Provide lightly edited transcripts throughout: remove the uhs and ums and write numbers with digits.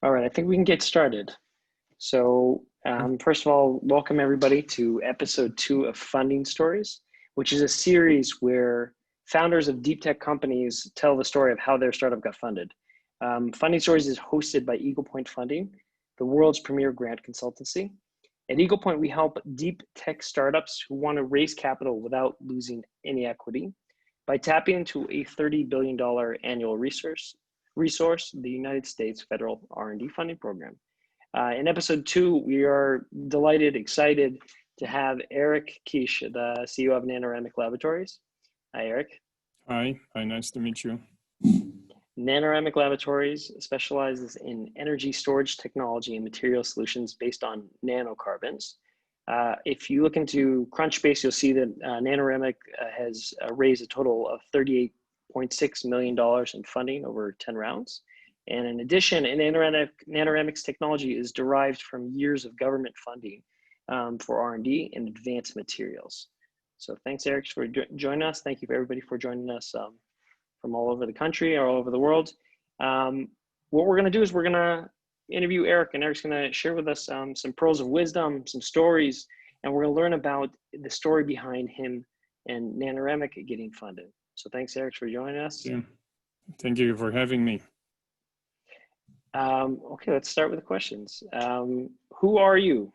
All right, I think we can get started. So, first of all, welcome everybody to episode 2 of Funding Stories, which is a series where founders of deep tech companies tell the story of how their startup got funded. Funding Stories is hosted by Eagle Point Funding, the world's premier grant consultancy. At Eagle Point, we help deep tech startups who want to raise capital without losing any equity by tapping into a $30 billion annual resource, the United States Federal R&D Funding Program. In episode 2, we are delighted, excited to have Eric Kish, the CEO of Nanoramic Laboratories. Hi, Eric. Hi, nice to meet you. Nanoramic Laboratories specializes in energy storage technology and material solutions based on nanocarbons. If you look into Crunchbase, you'll see that Nanoramic has raised a total of $38.6 million in funding over 10 rounds. And in addition, Nanoramic's technology is derived from years of government funding for R&D and advanced materials. So thanks, Eric, for joining us. Thank you for everybody for joining us from all over the country or all over the world. What we're going to do is we're going to interview Eric, and Eric's going to share with us some pearls of wisdom, some stories, and we're going to learn about the story behind him and Nanoramic getting funded. So thanks, Eric, for joining us. Yeah. Thank you for having me. Okay, let's start with the questions. Who are you,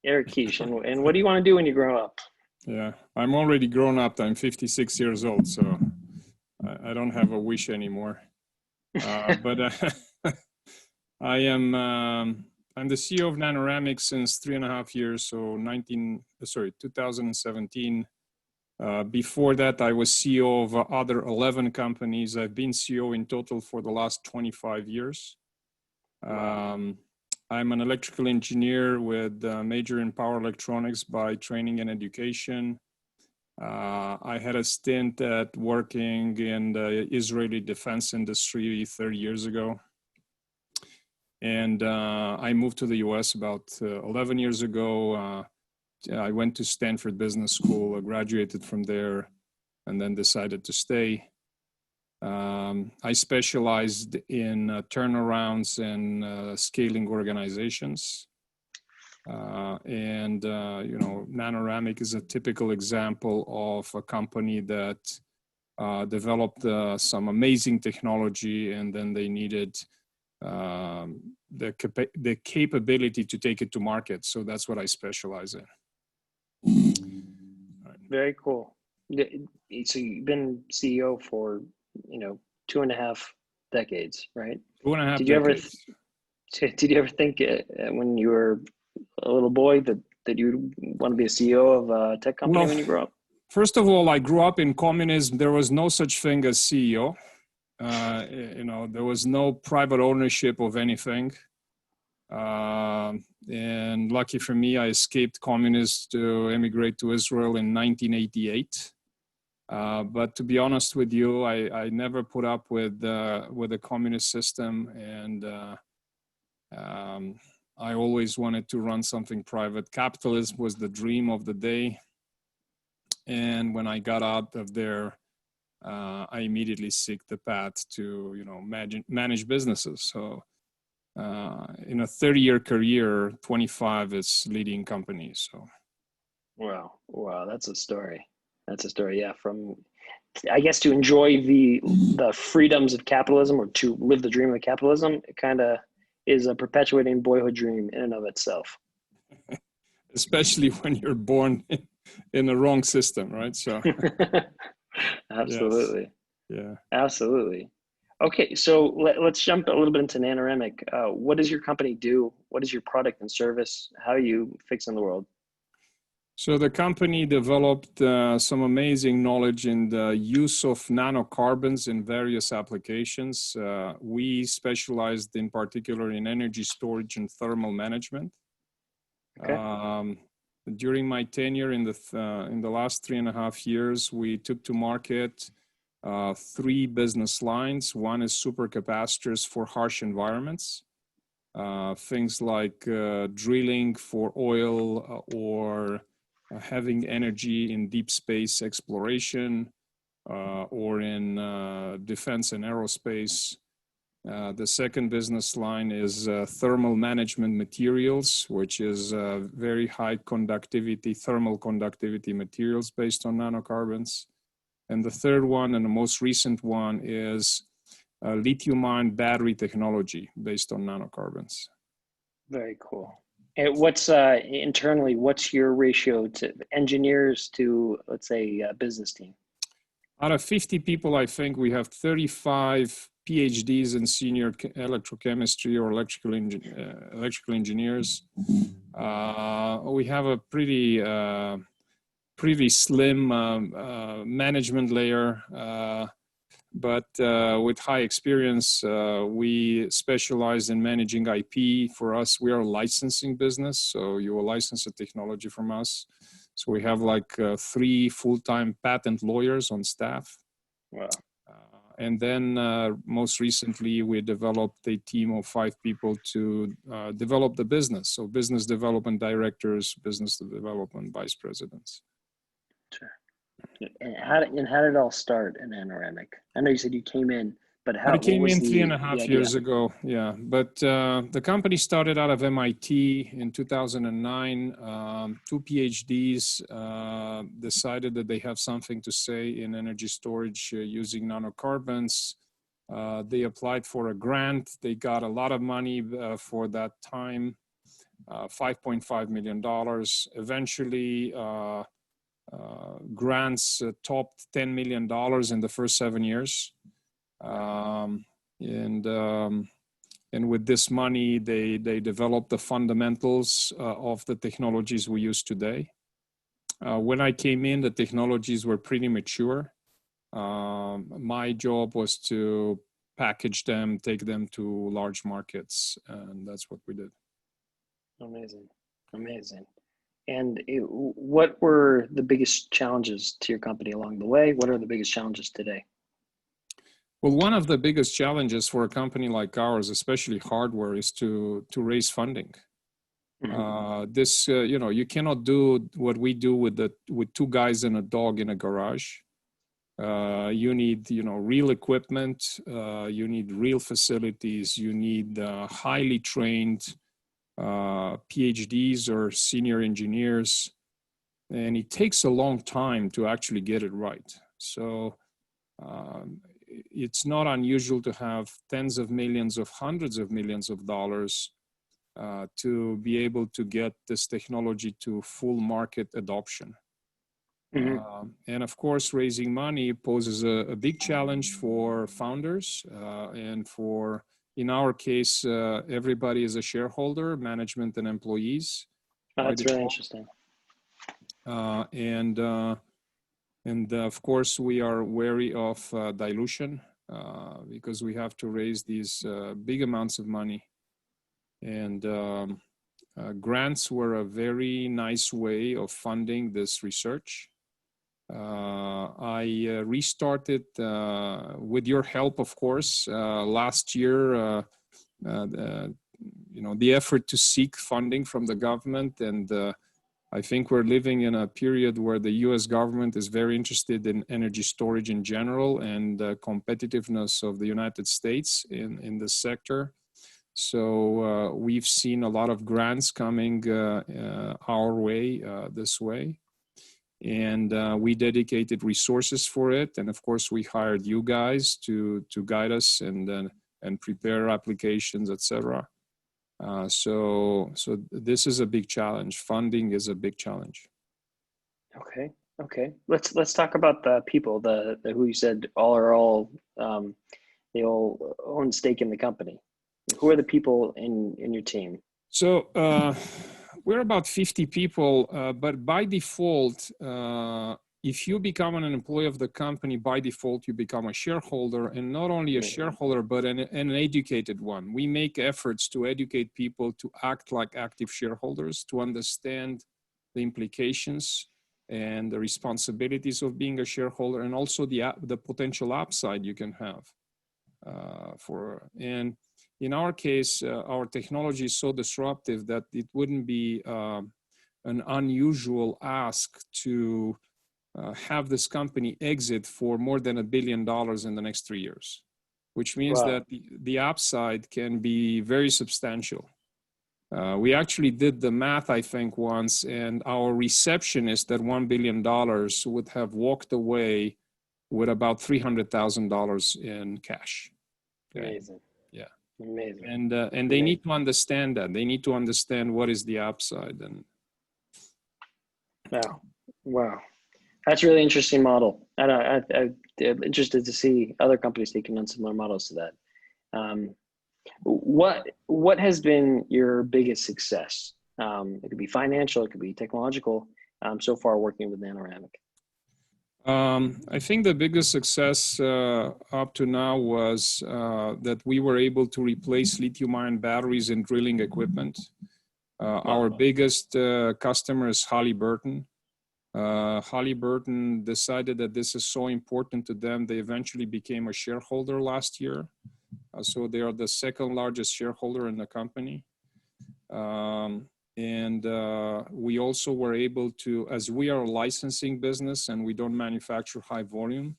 Eric Kish, and what do you want to do when you grow up? Yeah, I'm already grown up. I'm 56 years old, so I don't have a wish anymore. But I'm the CEO of Nanoramic since 3.5 years, so 2017. Before that, I was CEO of other 11 companies. I've been CEO in total for the last 25 years. I'm an electrical engineer with a major in power electronics by training and education. I had a stint at working in the Israeli defense industry 30 years ago. And I moved to the US about 11 years ago. I went to Stanford Business School, graduated from there, and then decided to stay. I specialized in turnarounds and scaling organizations. Nanoramic is a typical example of a company that developed some amazing technology, and then they needed the capability to take it to market. So that's what I specialize in. Very cool. So you've been CEO for 2.5 decades, right? 2.5 decades. Did you ever think when you were a little boy that you want to be a CEO of a tech company when you grow up? First of all, I grew up in communism. There was no such thing as CEO. There was no private ownership of anything. And lucky for me, I escaped communists to emigrate to Israel in 1988. But to be honest with you, I never put up with the communist system, and I always wanted to run something private. Capitalism was the dream of the day. And when I got out of there, I immediately seeked the path to, manage businesses. So in a 30-year career, 25 is leading companies. So. Wow, that's a story. Yeah. From, I guess, to enjoy the freedoms of capitalism, or to live the dream of capitalism, it kind of is a perpetuating boyhood dream in and of itself. Especially when you're born in the wrong system, right? So. Absolutely. Yes. Yeah. Absolutely. Okay, so let's jump a little bit into Nanoramic. What does your company do? What is your product and service? How are you fixing the world? So the company developed some amazing knowledge in the use of nanocarbons in various applications. We specialized in particular in energy storage and thermal management. Okay. During my tenure in the last 3.5 years, we took to market 3 business lines. One is supercapacitors for harsh environments. Things like drilling for oil or having energy in deep space exploration or in defense and aerospace. The second business line is thermal management materials, which is very high conductivity, thermal conductivity materials based on nanocarbons. And the third one, and the most recent one, is lithium-ion battery technology based on nanocarbons. Very cool. And what's internally, what's your ratio to engineers to, let's say, a business team? Out of 50 people, I think we have 35 PhDs in senior electrochemistry or electrical engineers. We have a pretty slim management layer, but with high experience. We specialize in managing IP. For us, we are a licensing business, so you will license a technology from us. So we have like 3 full-time patent lawyers on staff. Wow. And then most recently, we developed a team of 5 people to develop the business. So business development directors, business development vice presidents. Sure. And how did it all start in Nanoramic? I know you said you came in, but how? I came in the 3.5 years ago. Yeah, but the company started out of MIT in 2009. 2 PhDs decided that they have something to say in energy storage using nanocarbons. They applied for a grant. They got a lot of money for that time, $5.5 million. Eventually, grants topped $10 million in the first 7 years. And with this money, they developed the fundamentals of the technologies we use today. When I came in, the technologies were pretty mature. My job was to package them, take them to large markets, and that's what we did. Amazing, amazing. And what were the biggest challenges to your company along the way? What are the biggest challenges today? Well, one of the biggest challenges for a company like ours, especially hardware, is to raise funding. Mm-hmm. You cannot do what we do with 2 guys and a dog in a garage. You need, real equipment. You need real facilities. You need highly trained PhDs or senior engineers, and it takes a long time to actually get it right. So it's not unusual to have tens of millions of hundreds of millions of dollars to be able to get this technology to full market adoption. Mm-hmm. And of course, raising money poses a big challenge for founders and for, in our case, everybody is a shareholder, management and employees. That's really interesting. And of course, we are wary of dilution because we have to raise these big amounts of money. And grants were a very nice way of funding this research. I restarted, with your help, of course, last year, the effort to seek funding from the government. And I think we're living in a period where the US government is very interested in energy storage in general and the competitiveness of the United States in this sector. So we've seen a lot of grants coming our way this way. And we dedicated resources for it. And of course, we hired you guys to guide us and prepare applications, etc. So this is a big challenge. Funding is a big challenge. Okay. Let's talk about the people, the who you said they all own stake in the company. Who are the people in your team? So we're about 50 people, but by default, if you become an employee of the company, by default, you become a shareholder, and not only a shareholder, but an educated one. We make efforts to educate people to act like active shareholders, to understand the implications and the responsibilities of being a shareholder, and also the potential upside you can have and in our case, our technology is so disruptive that it wouldn't be an unusual ask to have this company exit for more than $1 billion in the next 3 years. which means Wow. that the upside can be very substantial. We actually did the math, I think, once, and our receptionist at $1 billion would have walked away with about $300,000 in cash. Okay. Amazing. Yeah. Amazing. And they need to understand that. They need to understand what is the upside. And Wow. Wow. That's a really interesting model. I'm interested to see other companies taking on similar models to that. What has been your biggest success? It could be financial, it could be technological, so far working with Nanoramic. I think the biggest success up to now was that we were able to replace lithium-ion batteries in drilling equipment. Our biggest customer is Halliburton. Halliburton decided that this is so important to them. They eventually became a shareholder last year. So they are the second largest shareholder in the company. We also were able to, as we are a licensing business and we don't manufacture high volume,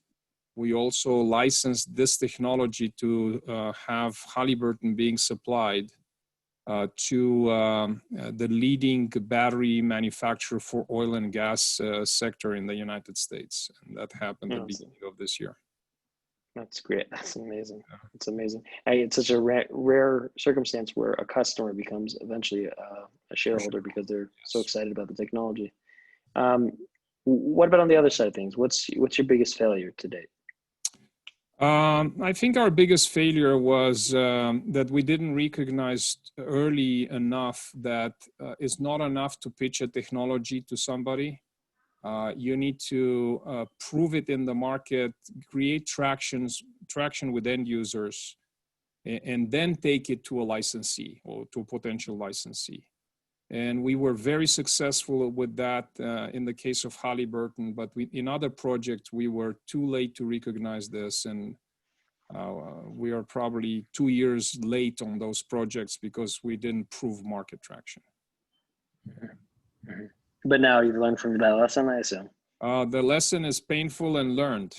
we also licensed this technology to have Halliburton being supplied to the leading battery manufacturer for oil and gas sector in the United States. And that happened at the beginning of this year. That's great. That's amazing. It's amazing. It's such a rare circumstance where a customer becomes eventually a shareholder because they're so excited about the technology. What about on the other side of things? What's your biggest failure to date? I think our biggest failure was that we didn't recognize early enough that it's not enough to pitch a technology to somebody. You need to prove it in the market, create traction with end users, and then take it to a licensee or to a potential licensee. And we were very successful with that in the case of Halliburton, but in other projects, we were too late to recognize this. And we are probably 2 years late on those projects because we didn't prove market traction. But now you've learned from that lesson, I assume. The lesson is painful and learned.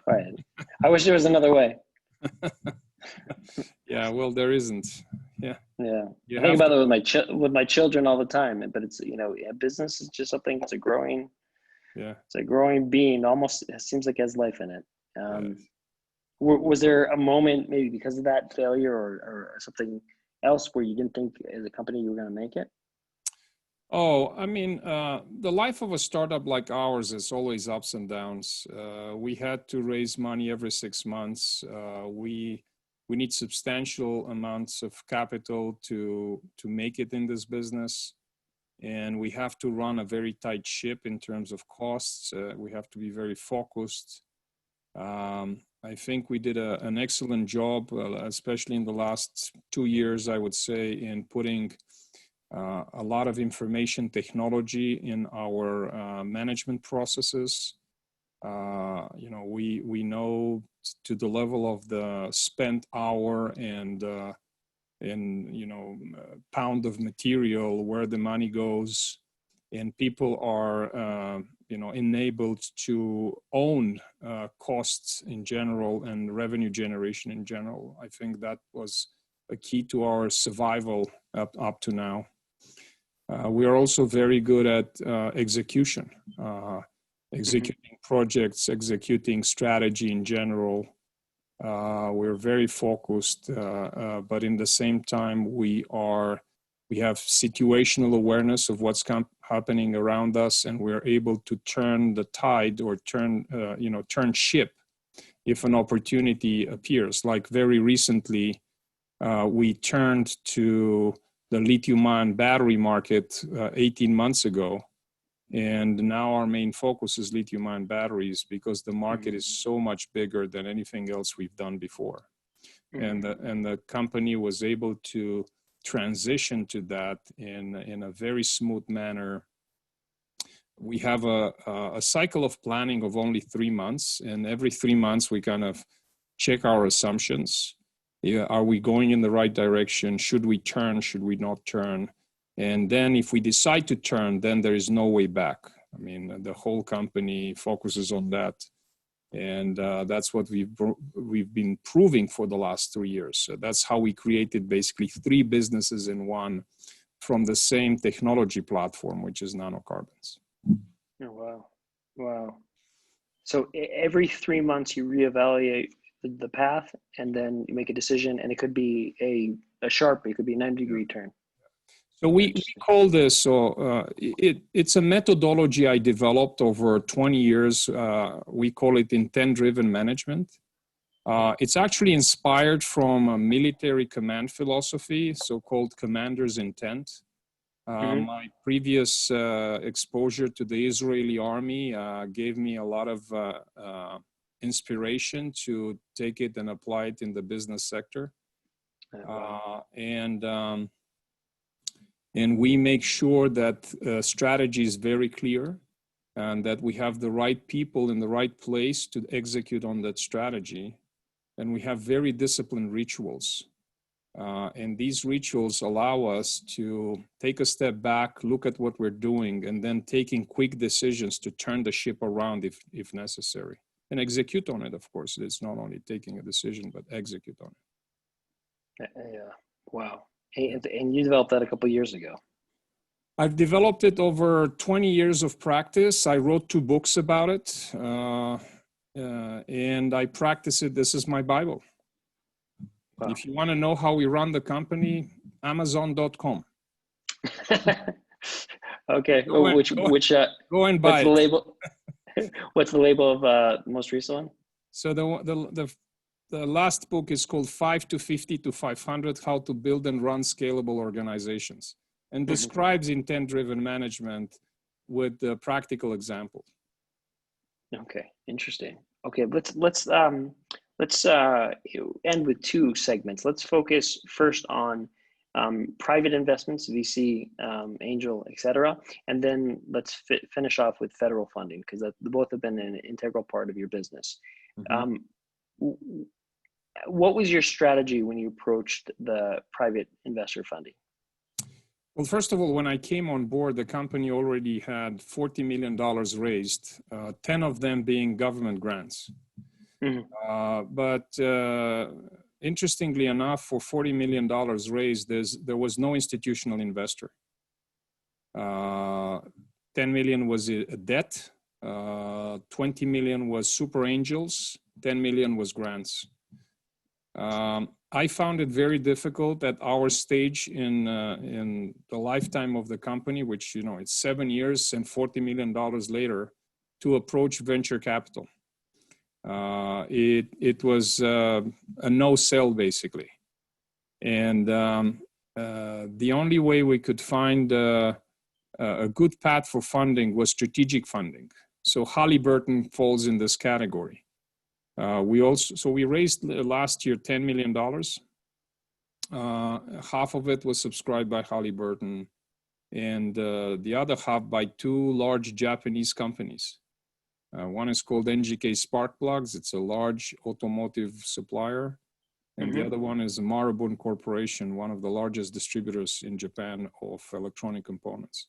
Right. I wish there was another way. Yeah, well, there isn't. Yeah. Yeah. I think about it with my children all the time, but it's, business is just something, it's a growing being, almost, it seems like it has life in it. Was there a moment maybe because of that failure or something else where you didn't think as a company you were going to make it? Oh, I mean, the life of a startup like ours is always ups and downs. We had to raise money every 6 months. We need substantial amounts of capital to make it in this business. And we have to run a very tight ship in terms of costs. We have to be very focused. I think we did an excellent job, especially in the last 2 years, I would say, in putting a lot of information technology in our management processes. We know to the level of the spent hour and pound of material where the money goes, and people are enabled to own costs in general and revenue generation in general. I think that was a key to our survival up to now. We are also very good at execution, executing projects, executing strategy in general. We're very focused, but in the same time, we have situational awareness of what's happening around us, and we're able to turn the tide or turn ship if an opportunity appears. Like very recently, we turned to the lithium-ion battery market 18 months ago. And now our main focus is lithium-ion batteries because the market is so much bigger than anything else we've done before. And the company was able to transition to that in a very smooth manner. We have a cycle of planning of only 3 months. And every 3 months, we kind of check our assumptions. Are we going in the right direction? Should we turn? Should we not turn? And then if we decide to turn, then there is no way back. I mean, the whole company focuses on that. And that's what we've been proving for the last 3 years. So that's how we created basically 3 businesses in one from the same technology platform, which is nanocarbons. Oh, wow. Wow. So every 3 months you reevaluate the path, and then you make a decision, and it could be a sharp, it could be a 90-degree turn. So we call this, it's a methodology I developed over 20 years. We call it intent-driven management. It's actually inspired from a military command philosophy, so-called commander's intent. My previous exposure to the Israeli army gave me a lot of inspiration to take it and apply it in the business sector. And we make sure that strategy is very clear and that we have the right people in the right place to execute on that strategy. And we have very disciplined rituals. And these rituals allow us to take a step back, look at what we're doing, and then taking quick decisions to turn the ship around if necessary. And execute on it, of course. It's not only taking a decision, but execute on it. Yeah. Wow. And you developed that a couple of years ago. I've developed it over 20 years of practice. I wrote 2 books about it. And I practice it. This is my Bible. Wow. If you want to know how we run the company, Amazon.com. Okay. Go and buy the label? What's the label of the most recent one? So the last book is called 5 to 50 to 500, How to Build and Run Scalable Organizations, and describes intent-driven management with the practical example. Okay, interesting. Okay, let's end with 2 segments. Let's focus first on private investments, VC, angel, etc., and then let's finish off with federal funding, because both have been an integral part of your business. What was your strategy when you approached the private investor funding? Well, first of all, when I came on board, the company already had $40 million raised, 10 of them being government grants. But interestingly enough, for $40 million raised, there was no institutional investor. 10 million was a debt, 20 million was super angels, 10 million was grants. I found it very difficult at our stage in the lifetime of the company, which, it's 7 years and $40 million later, to approach venture capital. It was a no-sell, basically. And the only way we could find a good path for funding was strategic funding. So Halliburton falls in this category. We raised last year $10 million. Half of it was subscribed by Halliburton, and the other half by 2 large Japanese companies. One is called NGK Spark Plugs. It's a large automotive supplier. And the other one is Marubeni Corporation, one of the largest distributors in Japan of electronic components.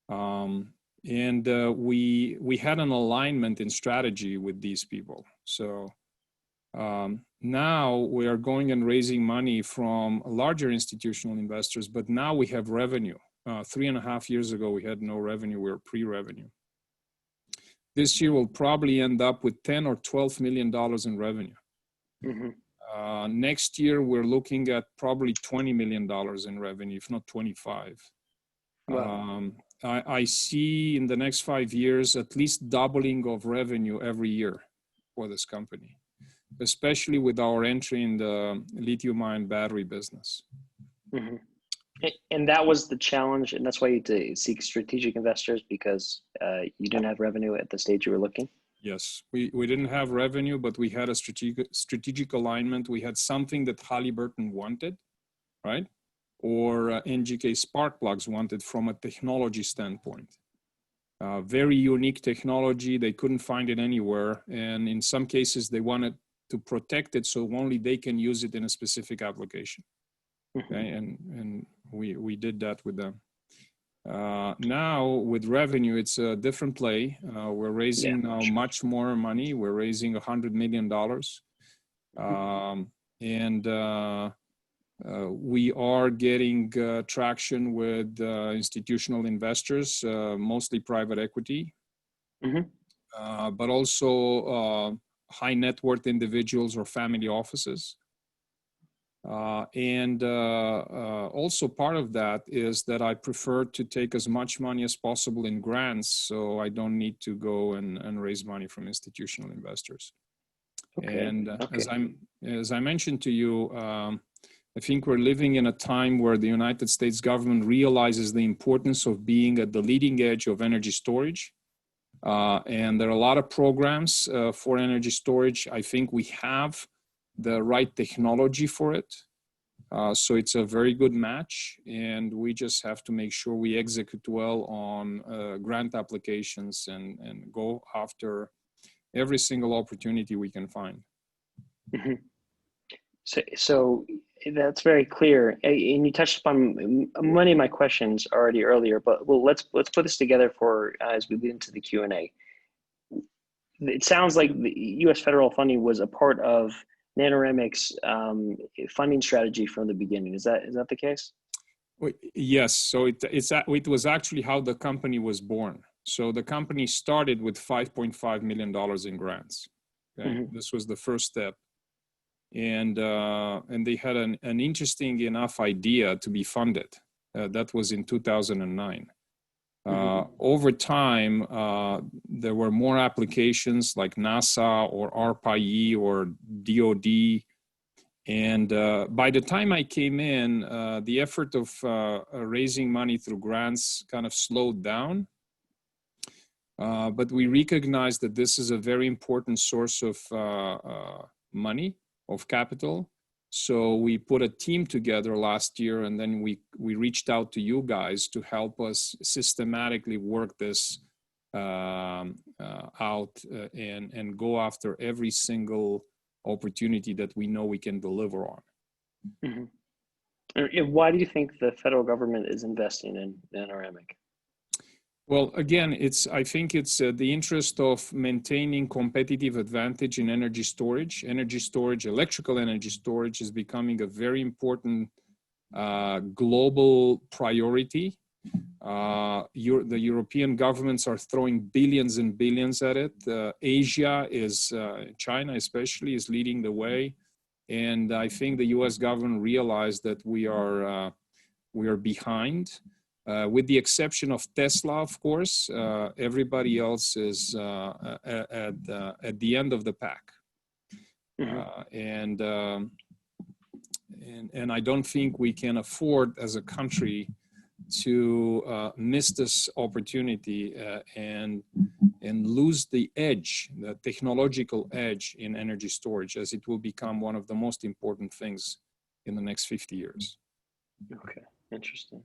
And we had an alignment in strategy with these people. So now we are going and raising money from larger institutional investors, but now we have revenue. 3.5 years ago, we had no revenue. We were pre-revenue. This year, we'll probably end up with $10 or $12 million in revenue. Next year, we're looking at probably $20 million in revenue, if not 25. Wow. I see in the next 5 years at least doubling of revenue every year for this company, especially with our entry in the lithium-ion battery business. And that was the challenge, and that's why you had to seek strategic investors, because you didn't have revenue at the stage you were looking? Yes, we didn't have revenue, but we had a strategic alignment. We had something that Halliburton wanted, right? Or NGK Spark Plugs wanted from a technology standpoint. Very unique technology. They couldn't find it anywhere. And in some cases, they wanted to protect it so only they can use it in a specific application. Okay? And we did that with them. Now with revenue, it's a different play. We're raising now much more money. We're raising $100 million. We are getting traction with institutional investors, mostly private equity, but also high net worth individuals or family offices. Also part of that is that I prefer to take as much money as possible in grants, so I don't need to go and raise money from institutional investors. Okay. And as I mentioned to you, I think we're living in a time where the United States government realizes the importance of being at the leading edge of energy storage. And there are a lot of programs for energy storage. I think we have the right technology for it. So it's a very good match, and we just have to make sure we execute well on grant applications and go after every single opportunity we can find. So that's very clear, and you touched upon many of my questions already earlier. But let's put this together for as we get into the Q&A. It sounds like the U.S. federal funding was a part of Nanoramic's funding strategy from the beginning. Is that the case? Yes. So it was actually how the company was born. So the company started with $5.5 million in grants. Okay? This was the first step. And they had an interesting enough idea to be funded. That was in 2009. Over time, there were more applications like NASA or ARPA-E or DOD. And by the time I came in, the effort of raising money through grants kind of slowed down. But we recognized that this is a very important source of money, of capital. So we put a team together last year, and then we reached out to you guys to help us systematically work this out and go after every single opportunity that we know we can deliver on. And why do you think the federal government is investing in Nanoramic? Well, again, I think it's the interest of maintaining competitive advantage in energy storage. Energy storage, electrical energy storage is becoming a very important global priority. The European governments are throwing billions and billions at it. Asia China especially is leading the way. And I think the US government realized that we are behind. With the exception of Tesla, of course, everybody else is at the end of the pack. And I don't think we can afford as a country to miss this opportunity and lose the edge, the technological edge in energy storage, as it will become one of the most important things in the next 50 years. Okay, interesting.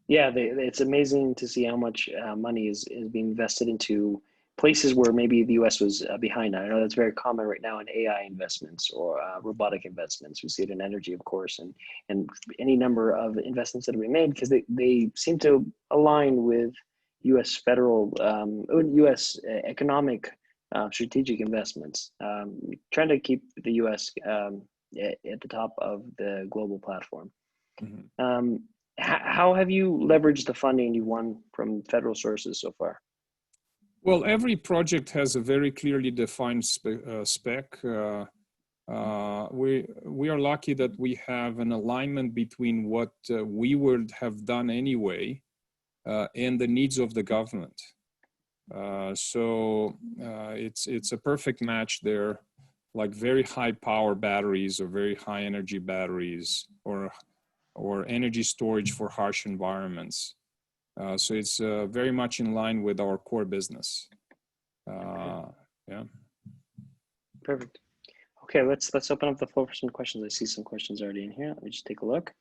Yeah, it's amazing to see how much money is being invested into places where maybe the U.S. was behind. I know that's very common right now in AI investments or robotic investments. We see it in energy, of course, and any number of investments that have been made because they seem to align with U.S. federal, U.S. economic strategic investments, trying to keep the U.S. At the top of the global platform. How have you leveraged the funding you won from federal sources so far? Well, every project has a very clearly defined spec. We are lucky that we have an alignment between what we would have done anyway and the needs of the government. So it's a perfect match there, like very high power batteries or very high energy batteries or energy storage for harsh environments. So it's very much in line with our core business. Yeah. Perfect. Okay, let's open up the floor for some questions. I see some questions already in here. Let me just take a look.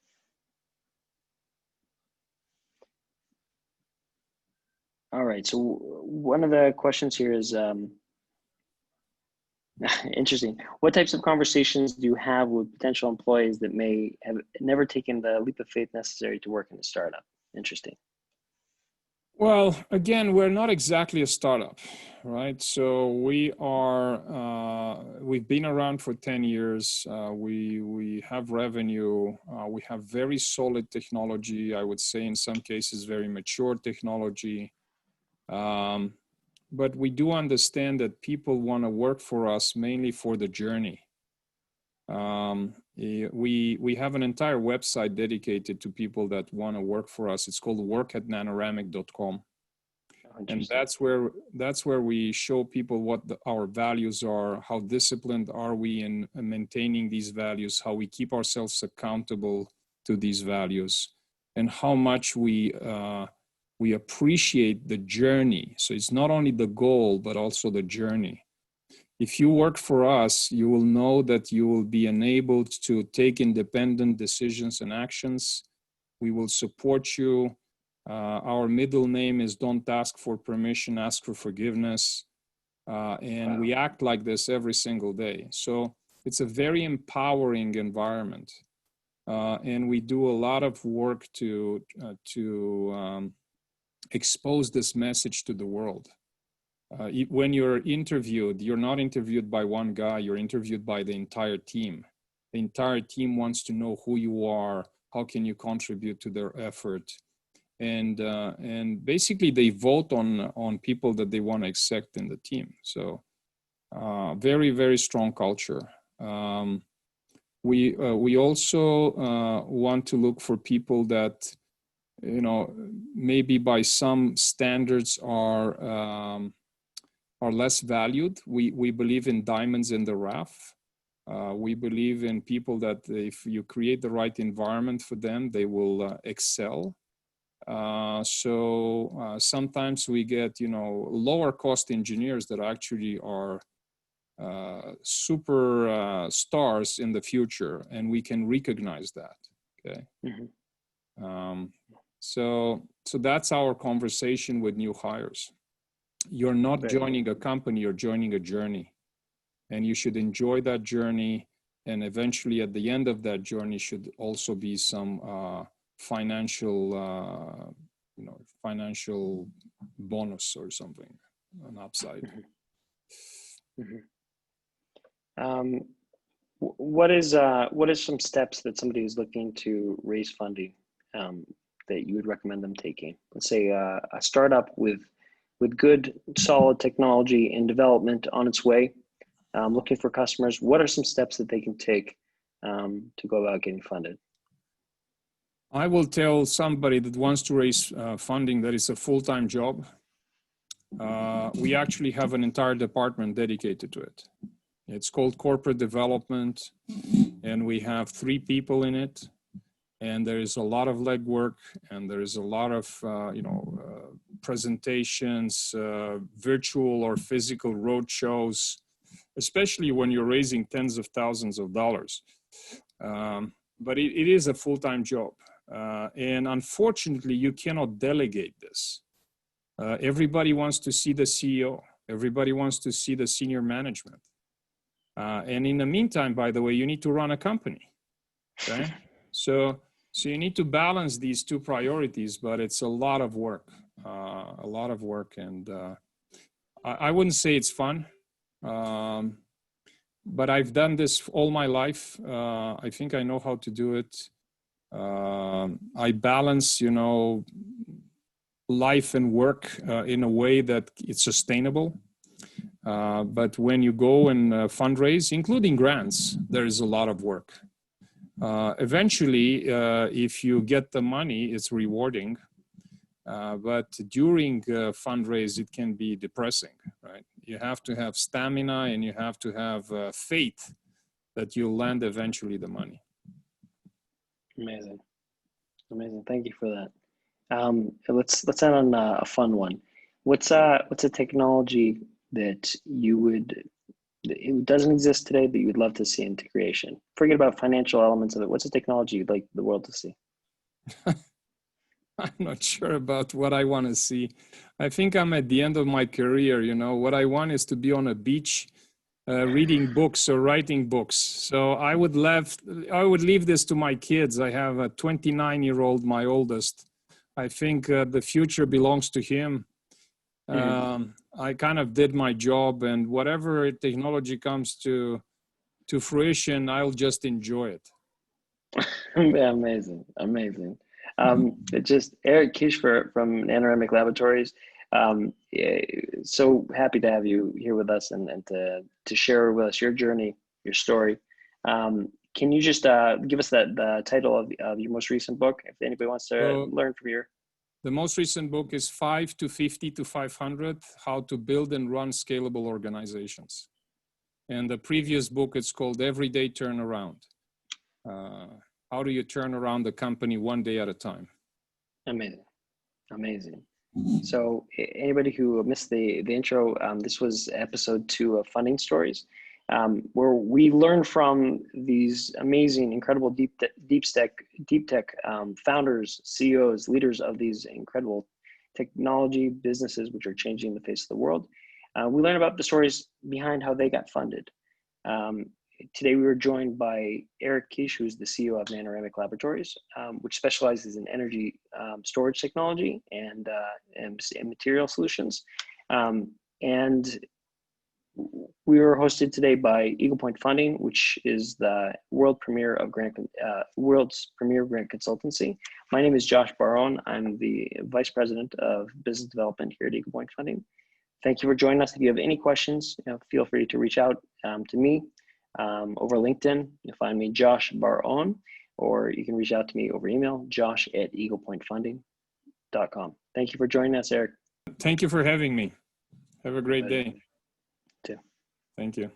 All right, so one of the questions here is interesting. What types of conversations do you have with potential employees that may have never taken the leap of faith necessary to work in a startup? Interesting. Well, again, we're not exactly a startup, right? So we are, we've been around for 10 years. We have revenue. We have very solid technology. I would say in some cases, very mature technology. But we do understand that people want to work for us mainly for the journey. We have an entire website dedicated to people that want to work for us. It's called work@nanoramic.com. And that's where we show people what our values are, how disciplined are we in maintaining these values, how we keep ourselves accountable to these values, and how much we appreciate the journey. So it's not only the goal, but also the journey. If you work for us, you will know that you will be enabled to take independent decisions and actions. We will support you. Our middle name is don't ask for permission, ask for forgiveness. And we act like this every single day. So it's a very empowering environment. And we do a lot of work to expose this message to the world. When you're interviewed, you're not interviewed by one guy, you're interviewed by the entire team. The entire team wants to know who you are, how can you contribute to their effort. And basically they vote on people that they want to accept in the team. So very, very strong culture. We also want to look for people that, you know, maybe by some standards are less valued. We believe in diamonds in the rough. We believe in people that if you create the right environment for them, they will excel. So sometimes we get, you know, lower cost engineers that actually are super stars in the future, and we can recognize that. Okay. Mm-hmm. So that's our conversation with new hires. You're not joining a company, you're joining a journey, and you should enjoy that journey. And eventually at the end of that journey should also be some financial, financial bonus or something, an upside. Mm-hmm. What is some steps that somebody who's looking to raise funding that you would recommend them taking? Let's say a startup with good, solid technology and development on its way, looking for customers. What are some steps that they can take to go about getting funded? I will tell somebody that wants to raise funding that it's a full-time job. We actually have an entire department dedicated to it. It's called corporate development, and we have 3 people in it. And there is a lot of legwork, and there is a lot of presentations, virtual or physical road shows, especially when you're raising tens of thousands of dollars. But it is a full-time job. And unfortunately, you cannot delegate this. Everybody wants to see the CEO. Everybody wants to see the senior management. And in the meantime, by the way, you need to run a company. Okay? So you need to balance these 2 priorities, but it's a lot of work. And I wouldn't say it's fun. But I've done this all my life. I think I know how to do it. I balance, life and work in a way that it's sustainable. But when you go and fundraise, including grants, there is a lot of work. Eventually, if you get the money, it's rewarding. But during fundraise, it can be depressing, right? You have to have stamina, and you have to have faith that you'll land eventually the money. Amazing. Thank you for that. Let's end on a fun one. What's a technology that it doesn't exist today that you would love to see integration? Forget about financial elements of it. What's a technology you'd like the world to see? I'm not sure about what I want to see. I think I'm at the end of my career. What I want is to be on a beach reading books or writing books. So I would leave this to my kids. I have a 29-year-old, my oldest, I think the future belongs to him. I kind of did my job, and whatever technology comes to fruition, I'll just enjoy it. Amazing, amazing. Just Eric Kish from Nanoramic Laboratories. So happy to have you here with us and to share with us your journey, your story. Can you just give us the title of your most recent book, if anybody wants to learn from your? The most recent book is 5 to 50 to 500, How to Build and Run Scalable Organizations. And the previous book is called Everyday Turnaround. How do you turn around the company one day at a time? Amazing, amazing. So anybody who missed the intro, this was episode 2 of Funding Stories, where we learn from these amazing, incredible deep tech founders, CEOs, leaders of these incredible technology businesses which are changing the face of the world. We learn about the stories behind how they got funded. Today we were joined by Eric Kish, who's the CEO of Nanoramic Laboratories, which specializes in energy storage technology and material solutions. And we were hosted today by Eagle Point Funding, which is the world's premier grant consultancy. My name is Josh Barone. I'm the Vice President of Business Development here at Eagle Point Funding. Thank you for joining us. If you have any questions, feel free to reach out to me. Over LinkedIn, you'll find me Josh Barone, or you can reach out to me over email, josh@eaglepointfunding.com. Thank you for joining us, Eric. Thank you for having me. Have a great day. Too. Thank you.